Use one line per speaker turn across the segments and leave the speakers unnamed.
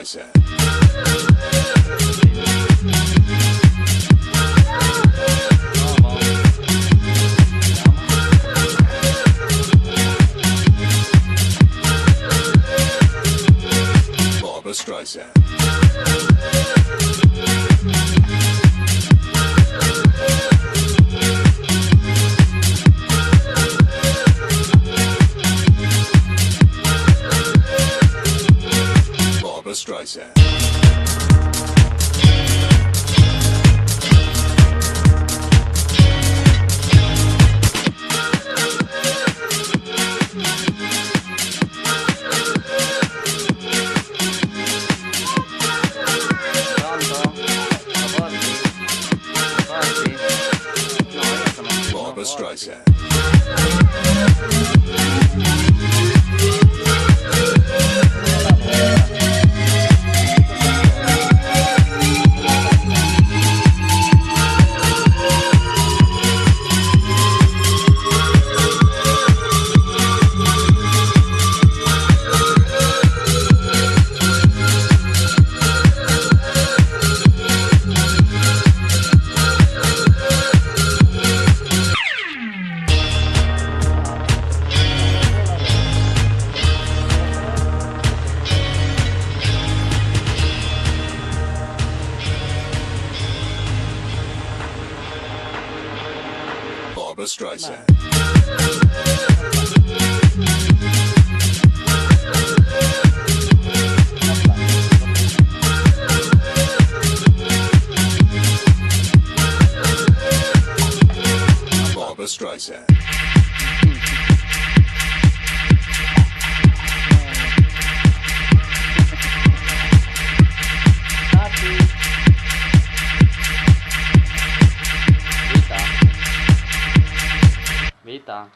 Streisand. Barbra Streisand. Barbra Streisand. Barbra Streisand. Barbra Streisand. Barbra Streisand.
Evìta.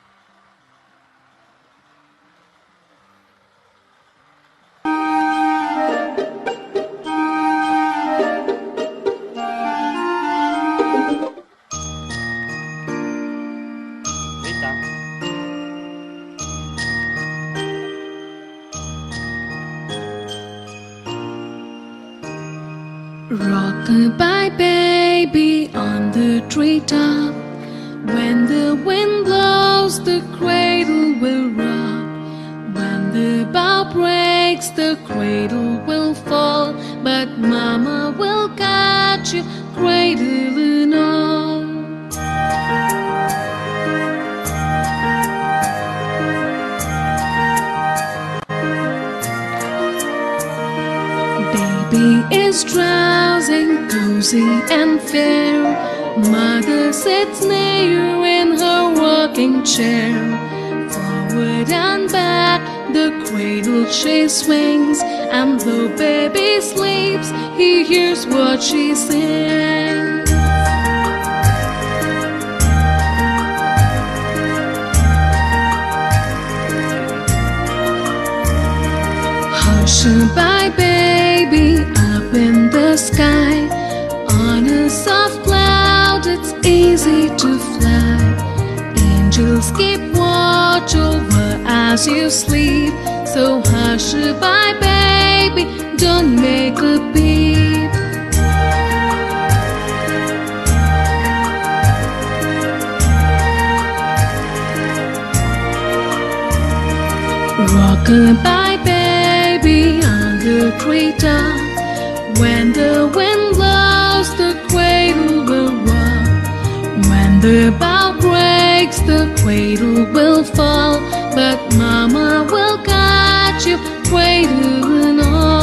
Rock-a-bye baby on the treetop. When the wind blows, the cradle will rock. When the bough breaks, the cradle will fall. But Mama will catch you, cradle and all. Baby is drowsing, cozy and fair. Mother sits near in her rocking chair. Forward and back, the cradle she swings. And though baby sleeps, he hears what she sings. Hush-a-bye baby up in the sky. On a soft cloud it's easy to fly. Angels keep watch over as you sleep. So hush-a-bye baby, don't make a peep. Rock-a-bye baby on the treetop. When the wind blows, the cradle will rock. When the bough breaks, the cradle will fall. But Mama will catch you, cradle and all.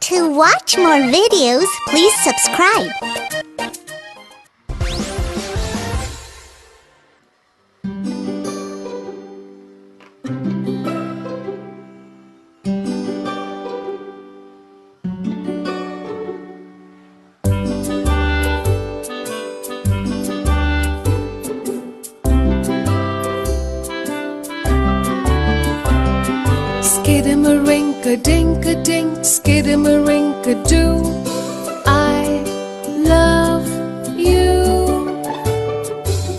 To watch more videos, please subscribe.
Skidamarinka-dink-a-dink, skidamarinka-doo. I love you.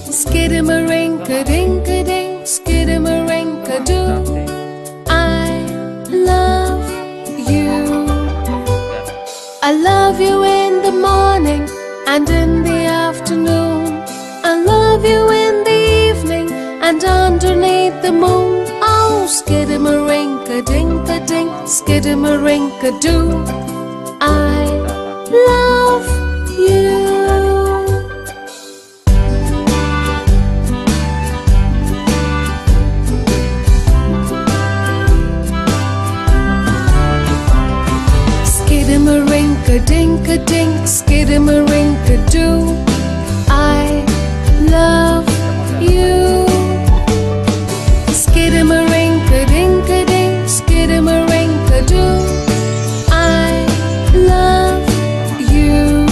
Skidamarinka-dink-a-dink, skidamarinka-doo. I love you. I love you in the morning and in the afternoon. I love you in the evening and underneath the moon. Oh, skidamarinka-dink-a-dink, skidamarinka-doo. I love you. Skidamarinka-dink-a-dink, skidamarinka-doo. I love you. Skidamarinka-dink-a-dink, skidamarinka-doo. I love you.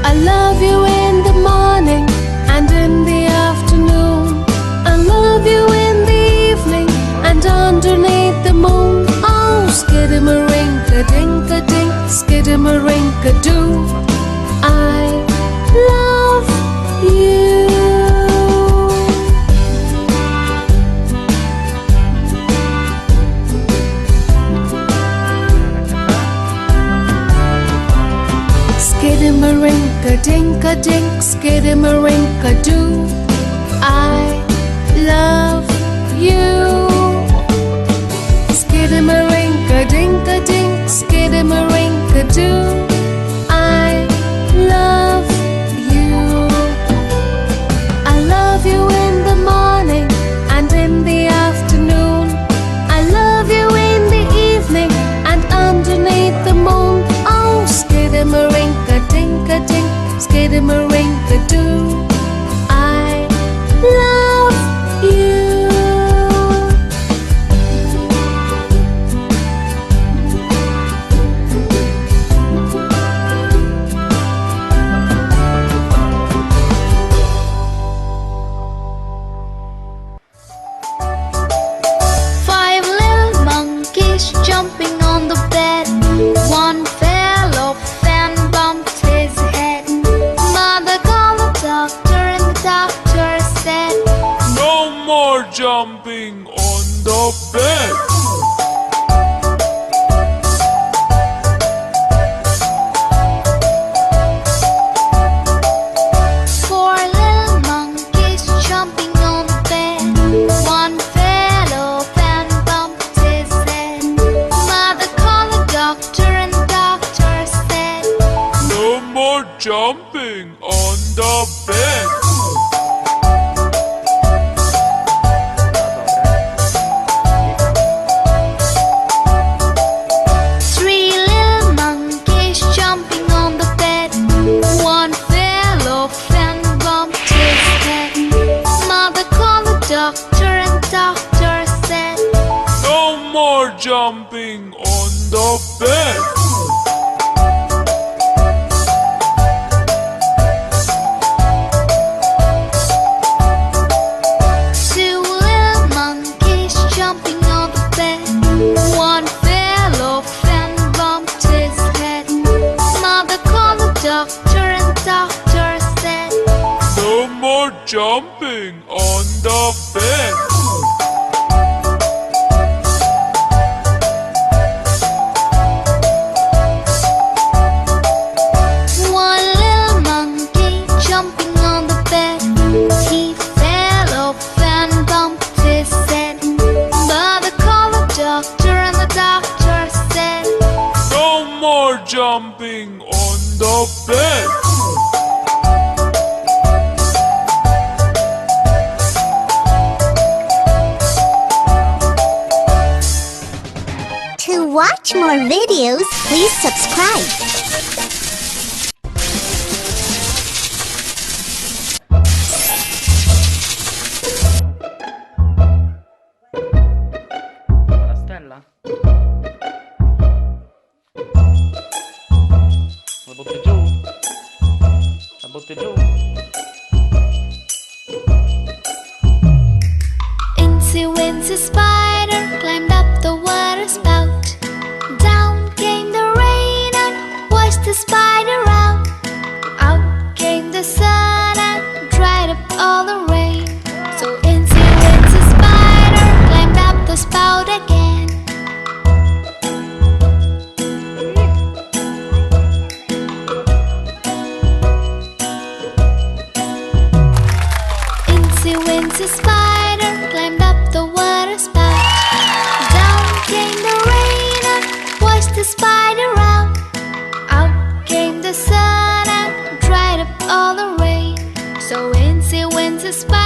I love you in the morning and in the afternoon. I love you in the evening and underneath the moon. Oh, skidamarinka-dink-a-dink, skidamarinka-doo. I love you. Skidamarinka-dink-a-dink, skidamarinka-doo. I love you. Skidamarinka-dink-a-dink, skidamarinka-doo. I love you. I love you in the morning and in the afternoon. I love you in the evening and underneath the moon. Oh, skidamarinka-dink-a-dink, skidamarinka-doo. I love you.
Five little monkeys jumping on the bed. One fell off and bumped his head. Mother called the doctor and the doctor said,
No more jumping on the bed.
four little monkeys jumping on the bed. One fell off and bumped his head. Mother called the doctor and the doctor said,
No more jumping on the bed.
three little monkeys jumping on the bed. One fell off and bumped his head. Mother called the doctor and the doctor said,
No more jumping on the bed.
two little monkeys jumping on the bed. One fell off and bumped his head. Mother called the doctor and the doctor said,
No more jumping on the bed.
one little monkey jumping on the bed. He fell off and bumped his head. Mother called the doctor and the doctor said,
No more jumping on the bed.
To watch more videos, please subscribe.
La stella? La butti giù? La butti giù?
Incy Wincy Spider climbed up the water spout. Insy Spider climbed up the water spout. Down came the rain and washed the spider out. Out came the sun and dried up all the rain. So Insy Wincy Spider